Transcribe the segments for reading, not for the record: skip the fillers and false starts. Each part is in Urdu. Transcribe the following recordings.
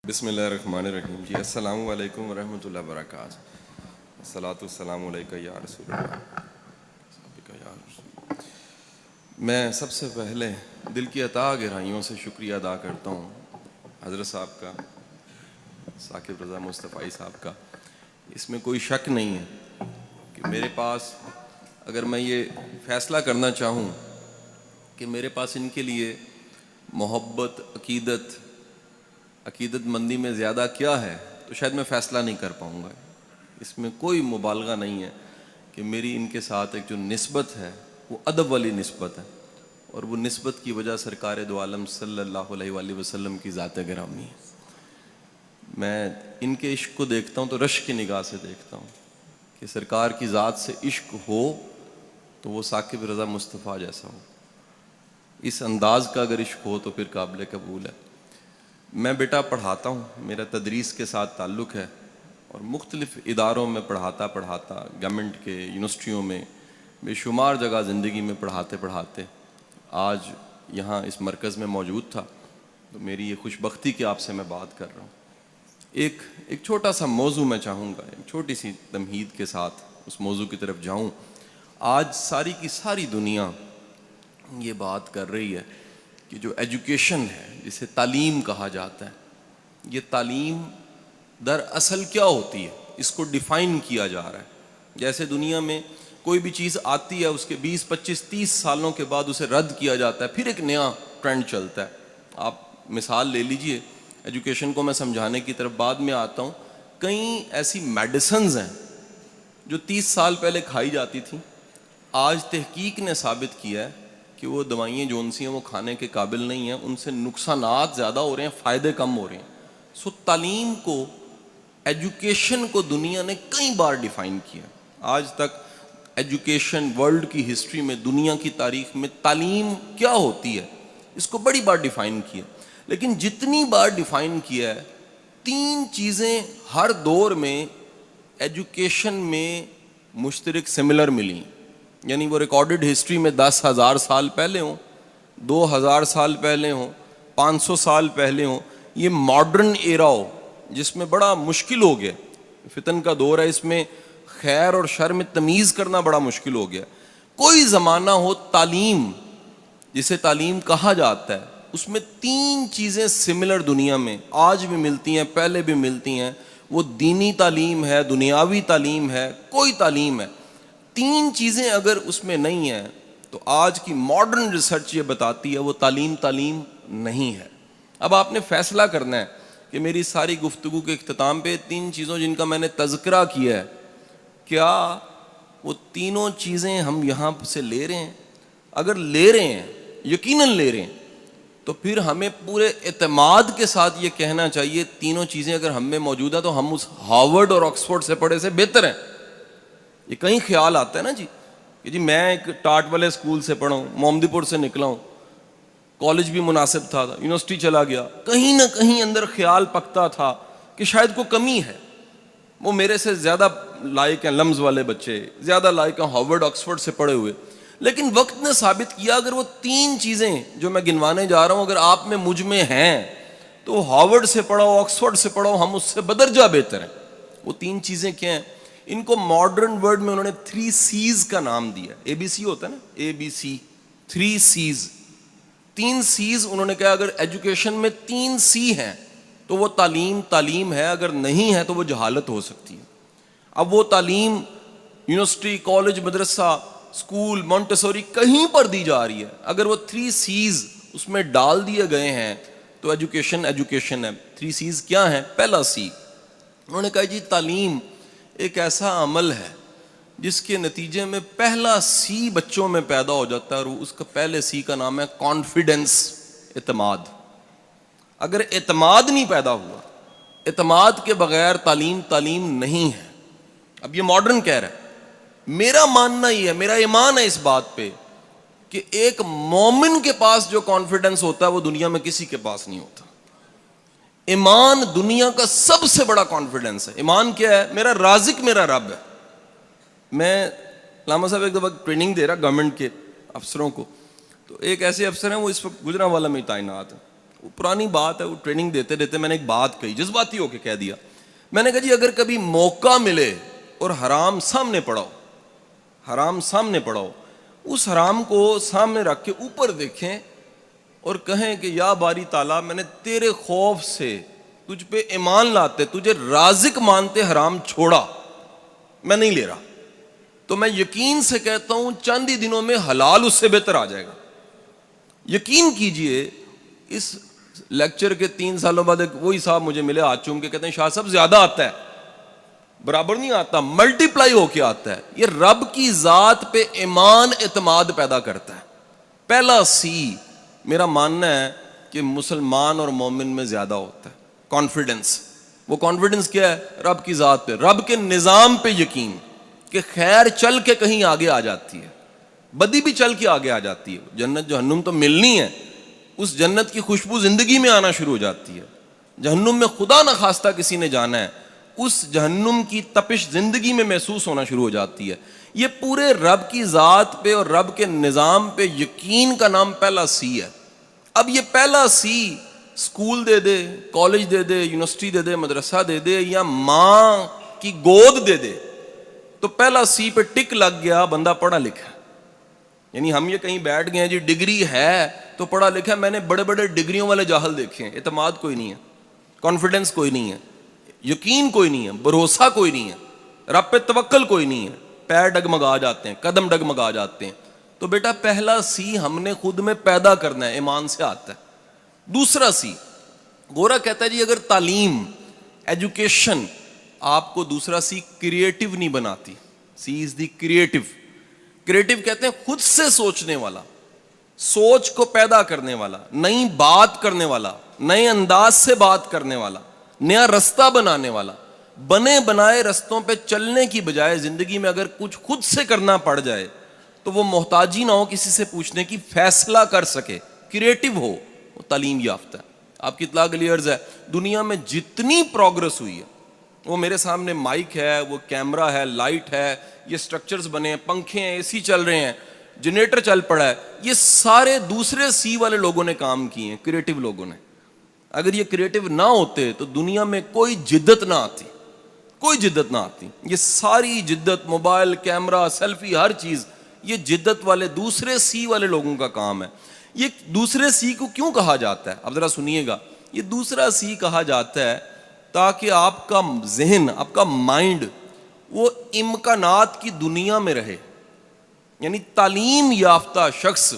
بسم اللہ الرحمن الرحیم. جی السلام علیکم ورحمۃ اللہ وبرکاتہ. الصلاۃ والسلام علیک یا رسول اللہ. میں سب سے پہلے دل کی عطا گہرائیوں سے شکریہ ادا کرتا ہوں حضرت صاحب کا, ثاقب رضا مصطفی صاحب کا. اس میں کوئی شک نہیں ہے کہ میرے پاس اگر میں یہ فیصلہ کرنا چاہوں کہ میرے پاس ان کے لیے محبت, عقیدت مندی میں زیادہ کیا ہے, تو شاید میں فیصلہ نہیں کر پاؤں گا. اس میں کوئی مبالغہ نہیں ہے کہ میری ان کے ساتھ ایک جو نسبت ہے وہ ادب والی نسبت ہے, اور وہ نسبت کی وجہ سرکار دو عالم صلی اللہ علیہ وآلہ وسلم کی ذات گرامی ہے. میں ان کے عشق کو دیکھتا ہوں تو رشک کی نگاہ سے دیکھتا ہوں کہ سرکار کی ذات سے عشق ہو تو وہ ثاقب رضا مصطفیٰ جیسا ہو. اس انداز کا اگر عشق ہو تو پھر قابل قبول ہے. میں بیٹا پڑھاتا ہوں, میرا تدریس کے ساتھ تعلق ہے, اور مختلف اداروں میں پڑھاتا گورنمنٹ کے یونیورسٹیوں میں بے شمار جگہ زندگی میں پڑھاتے آج یہاں اس مرکز میں موجود تھا. تو میری یہ خوش بختی کہ آپ سے میں بات کر رہا ہوں. ایک چھوٹا سا موضوع میں چاہوں گا, ایک چھوٹی سی تمہید کے ساتھ اس موضوع کی طرف جاؤں. آج ساری کی ساری دنیا یہ بات کر رہی ہے کہ جو ایجوکیشن ہے, جسے تعلیم کہا جاتا ہے, یہ تعلیم دراصل کیا ہوتی ہے, اس کو ڈیفائن کیا جا رہا ہے. جیسے دنیا میں کوئی بھی چیز آتی ہے اس کے 20, 25, 30 سالوں کے بعد اسے رد کیا جاتا ہے, پھر ایک نیا ٹرینڈ چلتا ہے. آپ مثال لے لیجئے, ایجوکیشن کو میں سمجھانے کی طرف بعد میں آتا ہوں. کئی ایسی میڈیسنز ہیں جو 30 سال پہلے کھائی جاتی تھیں, آج تحقیق نے ثابت کیا ہے کہ وہ دوائیں جون سی ہیں وہ کھانے کے قابل نہیں ہیں, ان سے نقصانات زیادہ ہو رہے ہیں, فائدے کم ہو رہے ہیں. سو تعلیم کو, ایجوکیشن کو دنیا نے کئی بار ڈیفائن کیا. آج تک ایجوکیشن ورلڈ کی ہسٹری میں, دنیا کی تاریخ میں تعلیم کیا ہوتی ہے اس کو بڑی بار ڈیفائن کیا. لیکن جتنی بار ڈیفائن کیا ہے, 3 چیزیں ہر دور میں ایجوکیشن میں مشترک سملر ملی. یعنی وہ ریکارڈڈ ہسٹری میں 10,000 سال پہلے ہوں, 2,000 سال پہلے ہوں, 500 سال پہلے ہوں, یہ ماڈرن ایرا ہو جس میں بڑا مشکل ہو گیا, فتن کا دور ہے, اس میں خیر اور شر میں تمیز کرنا بڑا مشکل ہو گیا. کوئی زمانہ ہو, تعلیم جسے تعلیم کہا جاتا ہے, اس میں 3 چیزیں سملر دنیا میں آج بھی ملتی ہیں, پہلے بھی ملتی ہیں. وہ دینی تعلیم ہے, دنیاوی تعلیم ہے, کوئی تعلیم ہے. 3 چیزیں اگر اس میں نہیں ہیں تو آج کی ماڈرن ریسرچ یہ بتاتی ہے وہ تعلیم نہیں ہے. اب آپ نے فیصلہ کرنا ہے کہ میری ساری گفتگو کے اختتام پہ 3 چیزوں جن کا میں نے تذکرہ کیا ہے, کیا وہ تینوں چیزیں ہم یہاں سے لے رہے ہیں؟ اگر لے رہے ہیں, یقیناً لے رہے ہیں, تو پھر ہمیں پورے اعتماد کے ساتھ یہ کہنا چاہیے تینوں چیزیں اگر ہم میں موجود ہیں تو ہم اس ہارورڈ اور آکسفورڈ سے پڑھے سے بہتر ہیں. یہ کہیں خیال آتا ہے نا کہ جی میں ایک ٹاٹ والے اسکول سے پڑھا ہوں, محمدی پور سے نکلا ہوں, کالج بھی مناسب تھا, یونیورسٹی چلا گیا, کہیں نہ کہیں اندر خیال پکتا تھا کہ شاید کوئی کمی ہے, وہ میرے سے زیادہ لائق ہیں لمز والے بچے, زیادہ لائق ہیں ہارورڈ آکسفورڈ سے پڑھے ہوئے. لیکن وقت نے ثابت کیا اگر وہ 3 چیزیں جو میں گنوانے جا رہا ہوں اگر آپ میں مجھ میں ہیں تو ہارورڈ سے پڑھو, آکسفورڈ سے پڑھو, ہم اس سے بدرجہ بہتر ہیں. وہ 3 چیزیں کیا ہیں؟ ان کو ماڈرن ورڈ میں انہوں نے 3 C's کا نام دیا. ABC ہوتا ہے نا, ABC, 3 C's. 3 C's انہوں نے کہا اگر ایجوکیشن میں 3 C ہیں تو وہ تعلیم ہے, اگر نہیں ہے تو وہ جہالت ہو سکتی ہے. اب وہ تعلیم یونیورسٹی, کالج, مدرسہ, اسکول, مونٹیسوری کہیں پر دی جا رہی ہے, اگر وہ 3 C's اس میں ڈال دیے گئے ہیں تو ایجوکیشن ہے. 3 C's کیا ہیں؟ پہلا C انہوں نے کہا جی تعلیم ایک ایسا عمل ہے جس کے نتیجے میں پہلا C بچوں میں پیدا ہو جاتا ہے, اور اس کا پہلے C کا نام ہے کانفیڈنس, اعتماد. اگر اعتماد نہیں پیدا ہوا, اعتماد کے بغیر تعلیم نہیں ہے. اب یہ ماڈرن کہہ رہا ہے, میرا ماننا یہ ہے, میرا ایمان ہے اس بات پہ کہ ایک مومن کے پاس جو کانفیڈنس ہوتا ہے وہ دنیا میں کسی کے پاس نہیں ہوتا. ایمان دنیا کا سب سے بڑا کانفیڈنس ہے. ایمان کیا ہے؟ میرا رازق میرا رب ہے. میں علامہ صاحب ایک دفعہ ٹریننگ دے رہا گورنمنٹ کے افسروں کو, تو ایک ایسے افسر ہیں وہ اس وقت گجرانوالہ میں تعینات ہیں. وہ پرانی بات ہے, وہ ٹریننگ دیتے دیتے میں نے ایک بات کہی, جذباتی ہو کے کہہ دیا. میں نے کہا جی اگر کبھی موقع ملے اور حرام سامنے پڑا ہو, حرام سامنے پڑا ہو, اس حرام کو سامنے رکھ کے اوپر دیکھیں اور کہیں کہ یا باری تعالیٰ میں نے تیرے خوف سے تجھ پہ ایمان لاتے, تجھے رازق مانتے حرام چھوڑا, میں نہیں لے رہا, تو میں یقین سے کہتا ہوں چند ہی دنوں میں حلال اس سے بہتر آ جائے گا. یقین کیجئے اس لیکچر کے 3 سالوں بعد وہی صاحب مجھے ملے ہاتھ چوم کے, کہتے ہیں شاہ صاحب زیادہ آتا ہے, برابر نہیں آتا, ملٹی پلائی ہو کے آتا ہے. یہ رب کی ذات پہ ایمان اعتماد پیدا کرتا ہے. پہلا سی میرا ماننا ہے کہ مسلمان اور مومن میں زیادہ ہوتا ہے, کانفیڈنس. وہ کانفیڈنس کیا ہے؟ رب کی ذات پہ, رب کے نظام پہ یقین کہ خیر چل کے کہیں آگے آ جاتی ہے, بدی بھی چل کے آگے آ جاتی ہے. جنت جہنم تو ملنی ہے, اس جنت کی خوشبو زندگی میں آنا شروع ہو جاتی ہے. جہنم میں خدا نہ خواستہ کسی نے جانا ہے, اس جہنم کی تپش زندگی میں محسوس ہونا شروع ہو جاتی ہے. یہ پورے رب کی ذات پہ اور رب کے نظام پہ یقین کا نام پہلا سی ہے. اب یہ پہلا سی اسکول دے دے, کالج دے دے, یونیورسٹی دے دے, مدرسہ دے دے, یا ماں کی گود دے دے, تو پہلا سی پہ ٹک لگ گیا, بندہ پڑھا لکھا. یعنی ہم یہ کہیں بیٹھ گئے ہیں جی ڈگری ہے تو پڑھا لکھا. میں نے بڑے بڑے ڈگریوں والے جاہل دیکھے ہیں, اعتماد کوئی نہیں ہے, کانفیڈنس کوئی نہیں ہے, یقین کوئی نہیں ہے, بھروسہ کوئی نہیں ہے, رب پہ توکل کوئی نہیں ہے, پیر ڈگمگا جاتے ہیں, قدم ڈگمگا جاتے ہیں. تو بیٹا پہلا سی ہم نے خود میں پیدا کرنا ہے, ایمان سے آتا ہے. دوسرا سی, گورا کہتا ہے جی اگر تعلیم, ایجوکیشن آپ کو, دوسرا سی کریٹو نہیں بناتی. سی از دی کریٹو. کریٹو کہتے ہیں خود سے سوچنے والا, سوچ کو پیدا کرنے والا, نئی بات کرنے والا, نئے انداز سے بات کرنے والا, نیا رستہ بنانے والا. بنے بنائے رستوں پہ چلنے کی بجائے زندگی میں اگر کچھ خود سے کرنا پڑ جائے تو وہ محتاجی نہ ہو کسی سے پوچھنے کی, فیصلہ کر سکے, کریٹو ہو, وہ تعلیم یافتہ ہے. آپ کی اطلاع کے لیے عرض ہے, دنیا میں جتنی پروگرس ہوئی ہے, وہ میرے سامنے مائک ہے, وہ کیمرہ ہے, لائٹ ہے, یہ سٹرکچرز بنے ہیں, پنکھے ہیں, اے سی چل رہے ہیں, جنریٹر چل پڑا ہے, یہ سارے دوسرے سی والے لوگوں نے کام کیے ہیں, کریٹو لوگوں نے. اگر یہ کریٹو نہ ہوتے تو دنیا میں کوئی جدت نہ آتی, کوئی جدت نہ آتی. یہ ساری جدت, موبائل, کیمرہ, سیلفی, ہر چیز, یہ جدت والے دوسرے سی والے لوگوں کا کام ہے. یہ دوسرے سی کو کیوں کہا جاتا ہے؟ اب ذرا سنیے گا. یہ دوسرا سی کہا جاتا ہے تاکہ آپ کا ذہن, آپ کا مائنڈ وہ امکانات کی دنیا میں رہے. یعنی تعلیم یافتہ شخص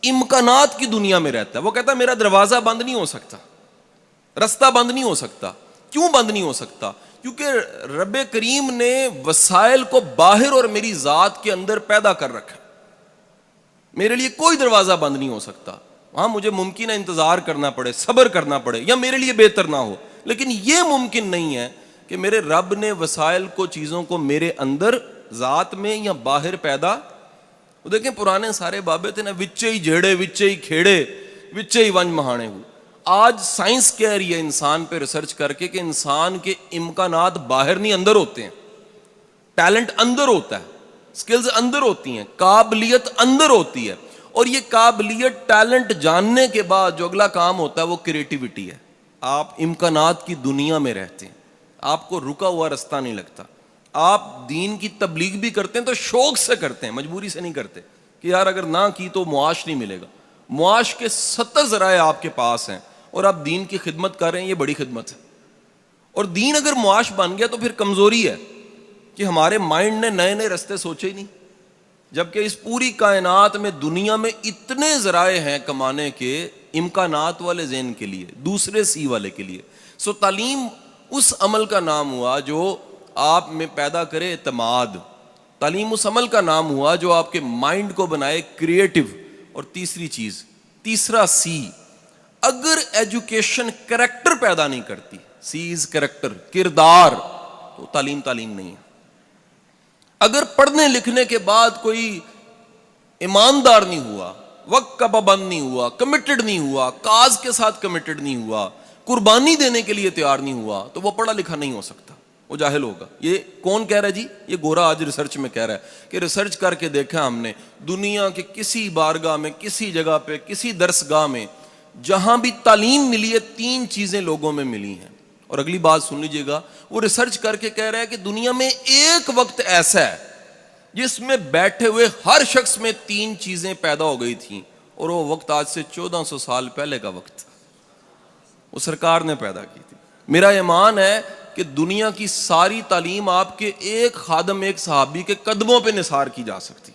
امکانات کی دنیا میں رہتا ہے. وہ کہتا ہے میرا دروازہ بند نہیں ہو سکتا, رستہ بند نہیں ہو سکتا. کیوں بند نہیں ہو سکتا؟ کیونکہ رب کریم نے وسائل کو باہر اور میری ذات کے اندر پیدا کر رکھا. میرے لیے کوئی دروازہ بند نہیں ہو سکتا. وہاں مجھے ممکن ہے انتظار کرنا پڑے, صبر کرنا پڑے, یا میرے لیے بہتر نہ ہو, لیکن یہ ممکن نہیں ہے کہ میرے رب نے وسائل کو, چیزوں کو میرے اندر ذات میں یا باہر پیدا. وہ دیکھیں پرانے سارے بابے تھے نا, وچے ہی جھیڑے, وچے ہی کھیڑے, وچے ہی ونج مہانے ہوئے. آج سائنس کہہ رہی ہے انسان پہ ریسرچ کر کے کہ انسان کے امکانات باہر نہیں اندر ہوتے ہیں. ٹیلنٹ اندر ہوتا ہے, سکلز اندر ہوتی ہیں, قابلیت اندر ہوتی ہے. اور یہ قابلیت, ٹیلنٹ جاننے کے بعد جو اگلا کام ہوتا ہے وہ کریٹیوٹی ہے. آپ امکانات کی دنیا میں رہتے ہیں, آپ کو رکا ہوا رستہ نہیں لگتا. آپ دین کی تبلیغ بھی کرتے ہیں تو شوق سے کرتے ہیں, مجبوری سے نہیں کرتے کہ یار اگر نہ کی تو معاش نہیں ملے گا. معاش کے 70 ذرائع آپ کے پاس ہیں اور آپ دین کی خدمت کر رہے ہیں, یہ بڑی خدمت ہے. اور دین اگر معاش بن گیا تو پھر کمزوری ہے کہ ہمارے مائنڈ نے نئے نئے رستے سوچے ہی نہیں, جبکہ اس پوری کائنات میں, دنیا میں اتنے ذرائع ہیں کمانے کے, امکانات والے ذہن کے لیے, دوسرے سی والے کے لیے. سو تعلیم اس عمل کا نام ہوا جو آپ میں پیدا کرے اعتماد. تعلیم اس عمل کا نام ہوا جو آپ کے مائنڈ کو بنائے کریٹو. اور تیسری چیز, تیسرا سی, اگر ایجوکیشن کریکٹر پیدا نہیں کرتی, سی از کریکٹر, کردار, تو تعلیم نہیں ہے. اگر پڑھنے لکھنے کے بعد کوئی ایماندار نہیں ہوا, وقت کا پابند نہیں ہوا, کمیٹڈ نہیں ہوا, کاز کے ساتھ کمیٹڈ نہیں ہوا, قربانی دینے کے لیے تیار نہیں ہوا, تو وہ پڑھا لکھا نہیں ہو سکتا, وہ جاہل ہوگا. یہ کون کہہ رہا ہے جی؟ یہ گورا آج ریسرچ میں کہہ رہا ہے کہ ریسرچ کر کے دیکھا ہم نے, دنیا کے کسی بارگاہ میں, کسی جگہ پہ, کسی درس گاہ میں جہاں بھی تعلیم ملی ہے 3 چیزیں لوگوں میں ملی ہیں. اور اگلی بات سن لیجئے گا, وہ ریسرچ کر کے کہہ رہا ہے کہ دنیا میں ایک وقت ایسا ہے جس میں بیٹھے ہوئے ہر شخص میں 3 چیزیں پیدا ہو گئی تھیں, اور وہ وقت آج سے 1400 سال پہلے کا وقت, وہ سرکار نے پیدا کی تھی. میرا ایمان ہے کہ دنیا کی ساری تعلیم آپ کے ایک خادم, ایک صحابی کے قدموں پہ نثار کی جا سکتی,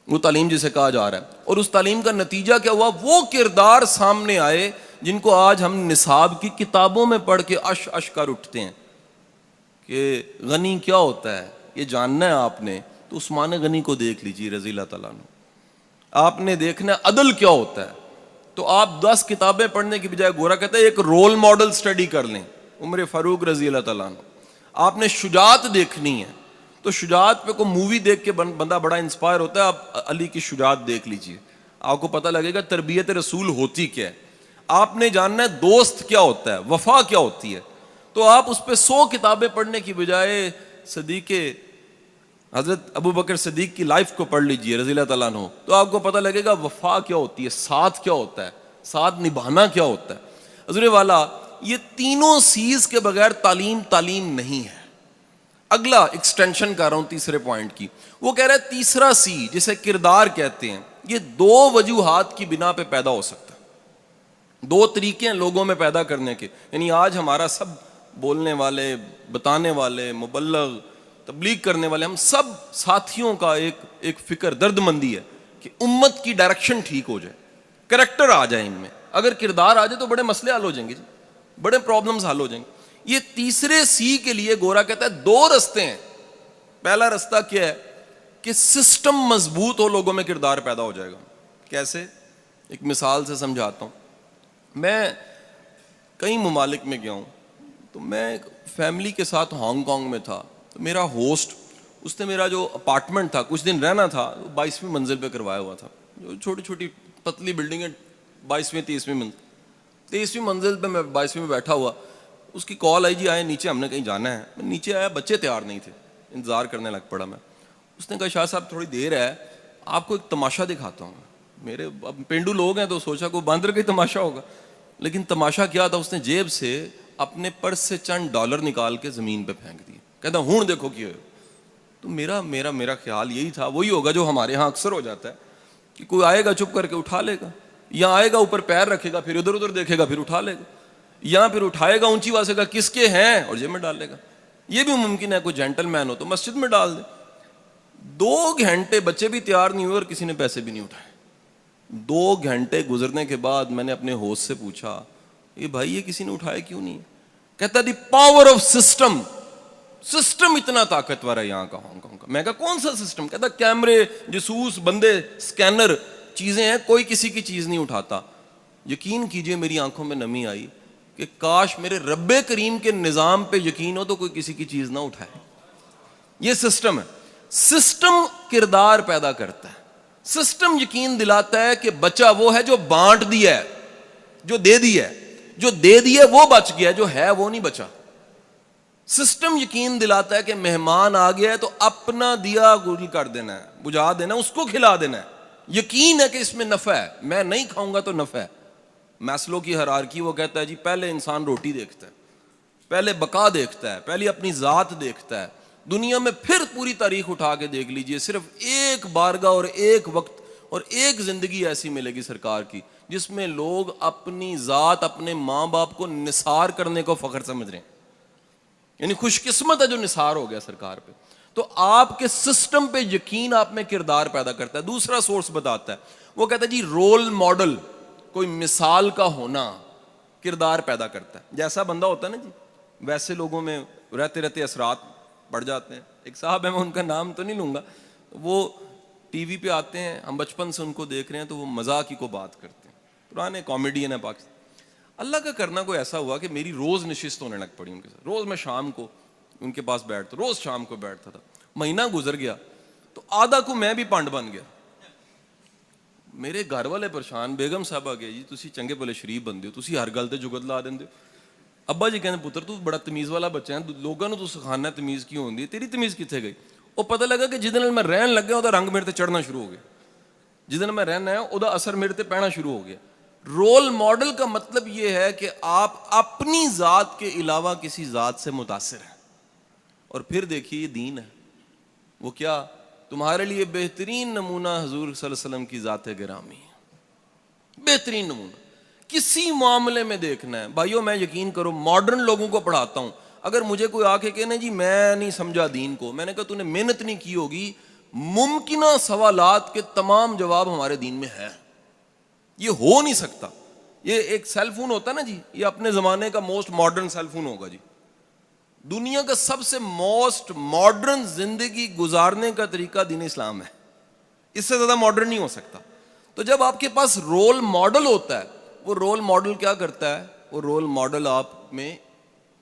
وہ تعلیم جسے کہا جا رہا ہے. اور اس تعلیم کا نتیجہ کیا ہوا؟ وہ کردار سامنے آئے جن کو آج ہم نصاب کی کتابوں میں پڑھ کے اش کر اٹھتے ہیں کہ غنی کیا ہوتا ہے. یہ جاننا ہے آپ نے تو عثمان غنی کو دیکھ لیجیے رضی اللہ تعالیٰ عنہ. آپ نے دیکھنا ہے عدل کیا ہوتا ہے تو آپ 10 کتابیں پڑھنے کی بجائے گورا کہتا ہے ایک رول ماڈل سٹڈی کر لیں, عمر فاروق رضی اللہ تعالیٰ عنہ. آپ نے شجاعت دیکھنی ہے تو شجاعت پہ کوئی مووی دیکھ کے بندہ بڑا انسپائر ہوتا ہے. آپ علی کی شجاعت دیکھ لیجئے, آپ کو پتہ لگے گا تربیت رسول ہوتی کیا ہے. آپ نے جاننا ہے دوست کیا ہوتا ہے, وفا کیا ہوتی ہے, تو آپ اس پہ 100 کتابیں پڑھنے کی بجائے صدیق حضرت ابو بکر صدیق کی لائف کو پڑھ لیجئے رضی اللہ تعالیٰ عنہ, تو آپ کو پتہ لگے گا وفا کیا ہوتی ہے, ساتھ کیا ہوتا ہے, ساتھ نبھانا کیا ہوتا ہے. حضور والا, یہ تینوں سیز کے بغیر تعلیم نہیں ہے. اگلا ایکسٹینشن کر رہا ہوں تیسرے پوائنٹ کی, وہ کہہ رہا ہے تیسرا سی جسے کردار کہتے ہیں, یہ 2 وجوہات کی بنا پہ پیدا ہو سکتا ہے. 2 طریقے ہیں لوگوں میں پیدا کرنے کے. یعنی آج ہمارا سب بولنے والے, بتانے والے, مبلغ, تبلیغ کرنے والے, ہم سب ساتھیوں کا ایک فکر, درد مندی ہے کہ امت کی ڈائریکشن ٹھیک ہو جائے, کریکٹر آ جائے ان میں. اگر کردار آ جائے تو بڑے مسئلے حل ہو جائیں گے جی, بڑے پرابلمز حل ہو جائیں گے. یہ تیسرے سی کے لیے گورا کہتا ہے 2 رستے ہیں. پہلا رستہ کیا ہے کہ سسٹم مضبوط ہو, لوگوں میں کردار پیدا ہو جائے گا. کیسے؟ ایک مثال سے سمجھاتا ہوں. میں کئی ممالک میں گیا ہوں, تو میں فیملی کے ساتھ ہانگ کانگ میں تھا. تو میرا ہوسٹ, اس نے میرا جو اپارٹمنٹ تھا, کچھ دن رہنا تھا, 22ویں منزل پہ کروایا ہوا تھا. جو چھوٹی چھوٹی پتلی بلڈنگ ہے, 22ویں 23ویں منزل, 23ویں منزل پہ میں 22ویں میں بیٹھا ہوا. اس کی کال آئی, جی آئے نیچے, ہم نے کہیں جانا ہے. میں نیچے آیا, بچے تیار نہیں تھے, انتظار کرنے لگ پڑا میں. اس نے کہا شاہ صاحب تھوڑی دیر ہے, آپ کو ایک تماشا دکھاتا ہوں. میرے اب پینڈو لوگ ہیں تو سوچا کوئی باندر کا ہی تماشا ہوگا, لیکن تماشا کیا تھا, اس نے جیب سے اپنے پرس سے چند ڈالر نکال کے زمین پہ پھینک دیے. کہتا ہوں دیکھو کیا ہے. تو میرا خیال یہی تھا, وہی ہوگا جو ہمارے ہاں اکثر ہو جاتا ہے کہ کوئی آئے گا چپ کر کے اٹھا لے گا, یا آئے گا اوپر پیر رکھے گا, پھر ادھر ادھر دیکھے گا, پھر اٹھا لے گا, یا پھر اٹھائے گا اونچی آواز سے کہا کس کے ہیں اور جیب میں ڈال لے گا. یہ بھی ممکن ہے کوئی جینٹل مین ہو تو مسجد میں ڈال دے. 2 گھنٹے بچے بھی تیار نہیں ہوئے اور کسی نے پیسے بھی نہیں اٹھائے. 2 گھنٹے گزرنے کے بعد میں نے اپنے ہوسٹ سے پوچھا, یہ بھائی یہ کسی نے اٹھائے کیوں نہیں؟ کہتا the power of system, system اتنا طاقتور ہے یہاں کا, ہانگ کانگ کا. میں کہا کون سا سسٹم؟ کہتا کیمرے, جاسوس, بندے, سکینر, چیزیں ہیں, کوئی کسی کی چیز نہیں اٹھاتا. یقین کیجئے میری آنکھوں میں نمی آئی کہ کاش میرے رب کریم کے نظام پہ یقین ہو تو کوئی کسی کی چیز نہ اٹھائے. یہ سسٹم ہے. سسٹم کردار پیدا کرتا ہے. سسٹم یقین دلاتا ہے کہ بچہ وہ ہے جو بانٹ دیا ہے, جو دے دیا ہے, جو دے دیا وہ بچ گیا, جو ہے وہ نہیں بچا. سسٹم یقین دلاتا ہے کہ مہمان آ گیا ہے تو اپنا دیا گول کر دینا ہے, بجھا دینا, اس کو کھلا دینا ہے. یقین ہے کہ اس میں نفع ہے, میں نہیں کھاؤں گا تو نفع ہے. میسلو کی ہیرارکی, وہ کہتا ہے جی پہلے انسان روٹی دیکھتا ہے, پہلے بقا دیکھتا ہے, پہلے اپنی ذات دیکھتا ہے. دنیا میں پھر پوری تاریخ اٹھا کے دیکھ لیجئے, صرف ایک بارگاہ اور ایک وقت اور ایک زندگی ایسی ملے گی سرکار کی جس میں لوگ اپنی ذات, اپنے ماں باپ کو نثار کرنے کو فخر سمجھ رہے ہیں. یعنی خوش قسمت ہے جو نثار ہو گیا سرکار پہ. تو آپ کے سسٹم پہ یقین آپ میں کردار پیدا کرتا ہے. دوسرا سورس بتاتا ہے, وہ کہتا ہے جی رول ماڈل, کوئی مثال کا ہونا کردار پیدا کرتا ہے. جیسا بندہ ہوتا ہے نا جی, ویسے لوگوں میں رہتے رہتے اثرات بڑھ جاتے ہیں. ایک صاحب ہے, میں ان کا نام تو نہیں لوں گا, وہ ٹی وی پہ آتے ہیں, ہم بچپن سے ان کو دیکھ رہے ہیں, تو وہ مزاق کی کو بات کرتے ہیں, پرانے کامیڈین ہیں پاکستان. اللہ کا کرنا کوئی ایسا ہوا کہ میری روز نشست ہونے لگ پڑی ان کے ساتھ. روز میں شام کو ان کے پاس بیٹھتا, روز شام کو بیٹھتا تھا. مہینہ گزر گیا تو آدھا کو میں بھی پانڈ بن گیا. میرے گھر والے پریشان, بیگم صاحب آ گئے, جی تسی چنگے بھلے شریف بندے ہو, تسی ہر گل تے جگت لا دیندے ہو. ابا جی کہتے پتر تو بڑا تمیز والا بچہ ہے, لوگوں نے تو سکھانا ہے تمیز کیوں ہوندی ہے, تیری تمیز کتنے گئی؟ وہ پتہ لگا کہ جس دن میں رہن لگا وہ رنگ میرے تے چڑھنا شروع ہو گیا, جس دن میں رہنا ہے وہ اثر میرے تے پینا شروع ہو گیا. رول ماڈل کا مطلب یہ ہے کہ آپ اپنی ذات کے علاوہ کسی ذات سے متاثر ہیں. اور پھر دیکھیے یہ دین ہے، وہ کیا؟ تمہارے لیے بہترین نمونہ حضور صلی اللہ علیہ وسلم کی ذات گرامی ہے، بہترین نمونہ. کسی معاملے میں دیکھنا ہے بھائیو، میں یقین کرو ماڈرن لوگوں کو پڑھاتا ہوں، اگر مجھے کوئی آ کے کہنا جی میں نہیں سمجھا دین کو، میں نے کہا تو نے محنت نہیں کی ہوگی. ممکنہ سوالات کے تمام جواب ہمارے دین میں ہے، یہ ہو نہیں سکتا. یہ ایک سیل فون ہوتا ہے نا جی، یہ اپنے زمانے کا موسٹ ماڈرن سیل فون ہوگا جی. دنیا کا سب سے موسٹ ماڈرن زندگی گزارنے کا طریقہ دین اسلام ہے، اس سے زیادہ ماڈرن نہیں ہو سکتا. تو جب آپ کے پاس رول ماڈل ہوتا ہے، وہ رول ماڈل کیا کرتا ہے؟ وہ رول ماڈل آپ میں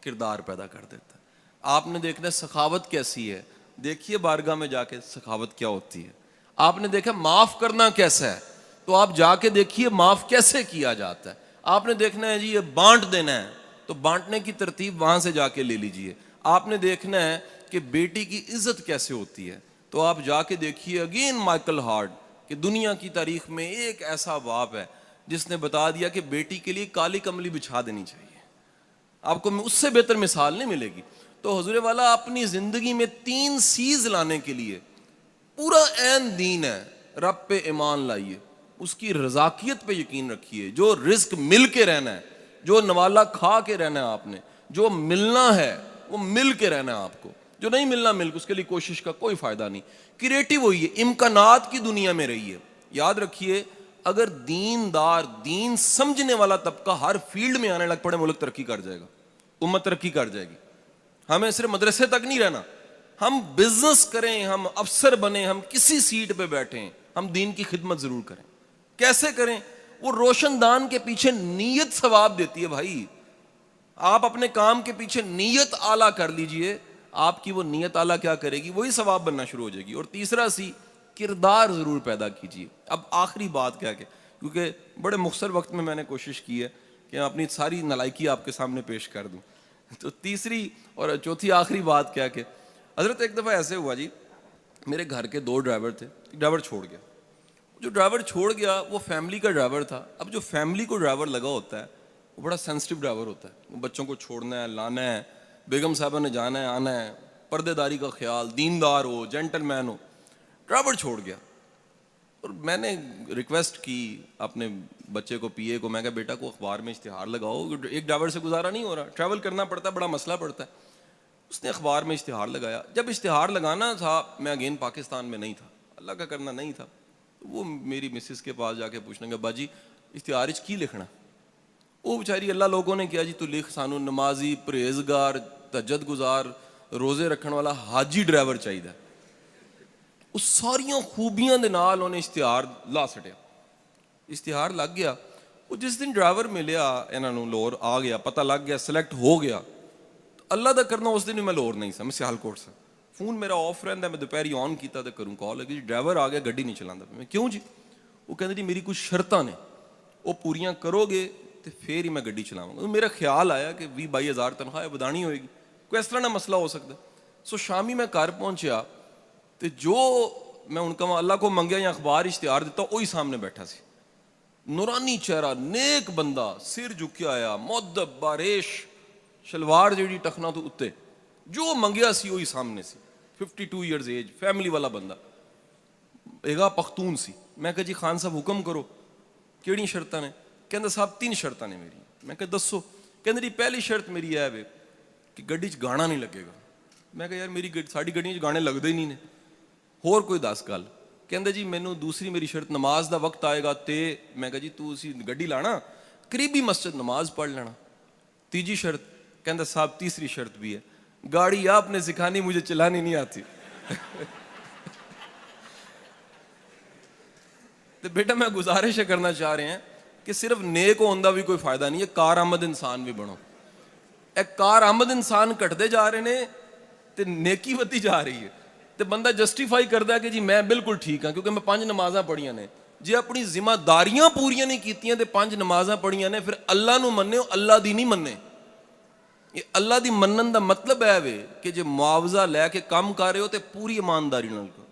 کردار پیدا کر دیتا ہے. آپ نے دیکھنا ہے سخاوت کیسی ہے، دیکھیے بارگاہ میں جا کے سخاوت کیا ہوتی ہے. آپ نے دیکھا معاف کرنا کیسا ہے، تو آپ جا کے دیکھیے معاف کیسے کیا جاتا ہے. آپ نے دیکھنا ہے جی یہ بانٹ دینا ہے، تو بانٹنے کی ترتیب وہاں سے جا کے لے لیجئے. آپ نے دیکھنا ہے کہ بیٹی کی عزت کیسے ہوتی ہے، تو آپ جا کے دیکھیے اگین مائیکل ہارٹ، کہ دنیا کی تاریخ میں ایک ایسا باپ ہے جس نے بتا دیا کہ بیٹی کے لیے کالی کملی بچھا دینی چاہیے. آپ کو اس سے بہتر مثال نہیں ملے گی. تو حضور والا اپنی زندگی میں 3 سیز لانے کے لیے پورا عین دین ہے. رب پہ ایمان لائیے، اس کی رزاقیت پہ یقین رکھیے، جو رزق مل کے رہنا ہے، جو نوالا کھا کے رہنا ہے آپ نے، جو ملنا ہے وہ مل کے رہنا ہے آپ کو، جو نہیں ملنا مل کے اس کے لیے کوشش کا کوئی فائدہ نہیں. کریٹو ہوئیے، امکانات کی دنیا میں رہیے. یاد رکھیے اگر دیندار، دین سمجھنے والا طبقہ ہر فیلڈ میں آنے لگ پڑے، ملک ترقی کر جائے گا، امت ترقی کر جائے گی. ہمیں صرف مدرسے تک نہیں رہنا، ہم بزنس کریں، ہم افسر بنیں، ہم کسی سیٹ پہ بیٹھیں، ہم دین کی خدمت ضرور کریں. کیسے کریں؟ وہ روشن دان کے پیچھے نیت ثواب دیتی ہے بھائی. آپ اپنے کام کے پیچھے نیت اعلیٰ کر لیجئے، آپ کی وہ نیت اعلیٰ کیا کرے گی؟ وہی ثواب بننا شروع ہو جائے گی. اور تیسرا سی، کردار ضرور پیدا کیجیے. اب آخری بات کیا کہ کیونکہ بڑے مختصر وقت میں نے کوشش کی ہے کہ اپنی ساری نالائکی آپ کے سامنے پیش کر دوں. تو تیسری اور چوتھی آخری بات کیا کہ حضرت ایک دفعہ ایسے ہوا جی، میرے گھر کے 2 ڈرائیور تھے، ڈرائیور چھوڑ گیا. جو ڈرائیور چھوڑ گیا وہ فیملی کا ڈرائیور تھا. اب جو فیملی کو ڈرائیور لگا ہوتا ہے وہ بڑا سینسٹیو ڈرائیور ہوتا ہے. وہ بچوں کو چھوڑنا ہے، لانا ہے، بیگم صاحبہ نے جانا ہے آنا ہے، پردے داری کا خیال، دیندار ہو، جینٹل مین ہو. ڈرائیور چھوڑ گیا اور میں نے ریکویسٹ کی اپنے بچے کو، پی اے کو، میں کہا بیٹا کو اخبار میں اشتہار لگاؤ، ایک ڈرائیور سے گزارا نہیں ہو رہا، ٹریول کرنا پڑتا ہے، بڑا مسئلہ پڑتا ہے. اس نے اخبار میں اشتہار لگایا. جب اشتہار لگانا تھا، میں اگین پاکستان میں نہیں تھا، اللہ کا کرنا نہیں تھا. وہ میری مسز کے پاس جا کے پوچھنے گا باجی اشتہار کی لکھنا؟ وہ بیچاری اللہ لوگوں نے کیا جی تو لکھ سانو نمازی، پرہیزگار، تہجد گزار، روزے رکھنے والا حاجی ڈرائیور چاہیے. اس ساریاں خوبیاں دے نال انہیں اشتہار لا سٹیا. اشتہار لگ گیا. وہ جس دن ڈرائیور ملیا انہاں نوں، لاہور آ گیا، پتہ لگ گیا، سلیکٹ ہو گیا. اللہ دا کرنا اس دن بھی میں لاہور نہیں سا، میں سیالکوٹ سا. فون میرا آف رہندا، میں دوپہری آن کیتا تے کروں کال لگی جی ڈرائیور آ گیا، گڈی نہیں چلاندا. میں کیوں جی؟ وہ کہندے جی میری کچھ شرطاں نے، وہ پوریاں کرو گے تو پھر ہی میں گڈی چلاواں گا. میرا خیال آیا کہ 20-22 ہزار تنخواہ بدانی ہوئے گی، کوئی اس طرح نہ مسئلہ ہو سکتا. سو شامی میں گھر پہنچیا تو جو میں ان کا اللہ کو منگیا یا اخبار اشتہار دیتا وہی سامنے بیٹھا سی. نورانی چہرہ، نیک بندہ، سر جھکیا آیا، مؤدب، باریش، شلوار جیڑی ٹخنا تو اتے، جو منگیا سی وہی سامنے سی. 52 ایئرز ایج، فیملی والا بندہ، ایگا پختون سی. میں کہا جی خان صاحب حکم کرو، کیڑی شرطاں نے؟ کہندا صاحب 3 شرطاں نے میری. میں کہا دسو. کہندا جی پہلی شرط میری ہے وے کہ گڈی چ گانا نہیں لگے گا. میں کہا یار میری ساڈی گڈیاں چ گانے لگدے ہی نہیں نے، ہور کوئی 10 گل. کہندا جی مینوں دوسری میری شرط، نماز دا وقت آئے گا تے. میں کہا جی تو اسی گڈی لانا، قریبی مسجد نماز پڑھ لینا. تیجی شرط. کہندا صاحب تیسری شرط بھی ہے، گاڑی آپ نے سکھانی، مجھے چلانی نہیں آتی. تو بیٹا میں گزارش کرنا چاہ رہے ہیں کہ صرف نیک ہونے دا بھی کوئی فائدہ نہیں ہے، کارآمد انسان بھی بنو. ایک کارآمد انسان کٹتے جا رہے ہیں تے نیکی ودی جا رہی ہے. تے بندہ جسٹیفائی کردا ہے کہ جی میں بالکل ٹھیک ہاں کیونکہ میں 5 نمازاں پڑھیاں نے. جی اپنی ذمہ داریاں پوریاں نہیں کیتیاں تے 5 نمازاں پڑھیاں نے، پھر اللہ نو مننے ہو، اللہ دی نہیں مننے. یہ اللہ دی منن دا مطلب ہے وے کہ جے معاوضہ لے کے کام کر رہے ہو تے پوری ایمانداری نال کرو.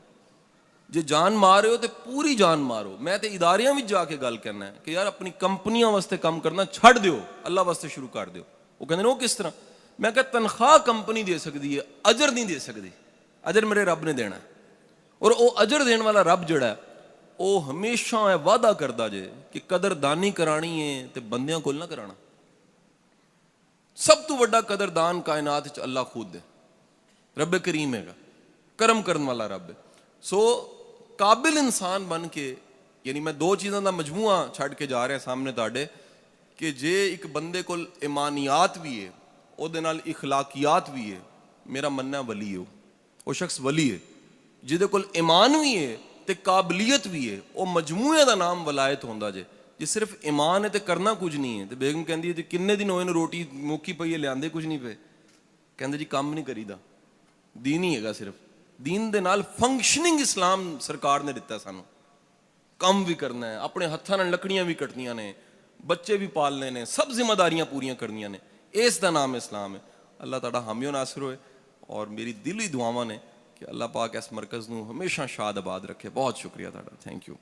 ਜੇ ਜਾਨ ਮਾਰ ਰਹੇ ਹੋ ਤੇ ਪੂਰੀ ਜਾਨ ਮਾਰੋ। ਮੈਂ ਤੇ ਇਦਾਰਿਆਂ ਵਿੱਚ ਜਾ ਕੇ ਗੱਲ ਕਰਨਾ ਹੈ ਕਿ ਯਾਰ ਆਪਣੀ ਕੰਪਨੀਆਂ ਵਾਸਤੇ ਕੰਮ ਕਰਨਾ ਛੱਡ ਦਿਓ, ਅੱਲਾ ਵਾਸਤੇ ਸ਼ੁਰੂ ਕਰ ਦਿਓ। ਉਹ ਕਹਿੰਦੇ ਨੇ ਉਹ ਕਿਸ ਤਰ੍ਹਾਂ? ਮੈਂ ਕਿਹਾ ਤਨਖਾਹ ਕੰਪਨੀ ਦੇ ਸਕਦੀ ਹੈ, ਅਜਰ ਨਹੀਂ ਦੇ ਸਕਦੀ। ਅਜਰ ਮੇਰੇ ਰੱਬ ਨੇ ਦੇਣਾ, ਔਰ ਉਹ ਅਜਰ ਦੇਣ ਵਾਲਾ ਰੱਬ ਜਿਹੜਾ ਉਹ ਹਮੇਸ਼ਾ ਇਹ ਵਾਅਦਾ ਕਰਦਾ ਜੇ ਕਿ ਕਦਰਦਾਨੀ ਕਰਾਣੀ ਹੈ ਤੇ ਬੰਦਿਆਂ ਕੋਲ ਨਾ ਕਰਾਣਾ। ਸਭ ਤੋਂ ਵੱਡਾ ਕਦਰਦਾਨ ਕਾਇਨਾਤ 'ਚ ਅੱਲਾ ਖੁਦ ਹੈ, ਰੱਬ ਕਰੀਮ ਹੈਗਾ, ਕਰਮ ਕਰਨ ਵਾਲਾ ਰੱਬ ਹੈ। ਸੋ ਕਾਬਿਲ ਇਨਸਾਨ ਬਣ ਕੇ, ਯਾਨੀ ਮੈਂ ਦੋ ਚੀਜ਼ਾਂ ਦਾ ਮਜਮੂਆ ਛੱਡ ਕੇ ਜਾ ਰਿਹਾ ਸਾਹਮਣੇ ਤੁਹਾਡੇ, ਕਿ ਜੇ ਇੱਕ ਬੰਦੇ ਕੋਲ ਇਮਾਨੀਆਤ ਵੀ ਹੈ, ਉਹਦੇ ਨਾਲ ਇਖਲਾਕੀਆਤ ਵੀ ਹੈ, ਮੇਰਾ ਮੰਨਣਾ ਵਲੀ ਹੈ, ਉਹ ਸ਼ਖਸ ਵਲੀ ਹੈ। ਜਿਹਦੇ ਕੋਲ ਈਮਾਨ ਵੀ ਹੈ ਤੇ ਕਾਬਲੀਅਤ ਵੀ ਹੈ, ਉਹ ਮਜਮੂਏ ਦਾ ਨਾਮ ਵਲਾਇਤ ਹੁੰਦਾ ਜੇ। ਜੇ ਸਿਰਫ ਈਮਾਨ ਹੈ ਤੇ ਕਰਨਾ ਕੁਝ ਨਹੀਂ ਹੈ। ਤੇ ਬੇਗਮ ਕਹਿੰਦੀ ਹੈ ਜੀ ਕਿੰਨੇ ਦਿਨ ਹੋਏ ਨੇ ਰੋਟੀ ਮੁੱਕੀ ਪਈ ਹੈ, ਲਿਆਂਦੇ ਕੁਝ ਨਹੀਂ ਪਏ। ਕਹਿੰਦੇ ਜੀ ਕੰਮ ਨਹੀਂ ਕਰੀਦਾ, ਦੀਨ ਹੀ ਹੈਗਾ ਸਿਰਫ। ਦੀਨ ਦੇ ਨਾਲ ਫੰਕਸ਼ਨਿੰਗ ਇਸਲਾਮ ਸਰਕਾਰ ਨੇ ਦਿੱਤਾ ਸਾਨੂੰ। ਕੰਮ ਵੀ ਕਰਨਾ ਹੈ, ਆਪਣੇ ਹੱਥਾਂ ਨਾਲ ਲੱਕੜੀਆਂ ਵੀ ਕੱਟਣੀਆਂ ਨੇ, ਬੱਚੇ ਵੀ ਪਾਲਨੇ ਨੇ, ਸਭ ਜ਼ਿੰਮੇਦਾਰੀਆਂ ਪੂਰੀਆਂ ਕਰਨੀਆਂ ਨੇ। ਇਸ ਦਾ ਨਾਮ ਇਸਲਾਮ ਹੈ। ਅੱਲਾਹ ਤੁਹਾਡਾ ਹਾਮੀ ਨਾਸਿਰ ਹੋਏ। ਔਰ ਮੇਰੀ ਦਿਲੀ ਦੁਆਵਾਂ ਨੇ کہ اللہ پاک اس مرکز نو ہمیشہ شاد آباد رکھے۔ بہت شکریہ تہاڈا، تھینک یو۔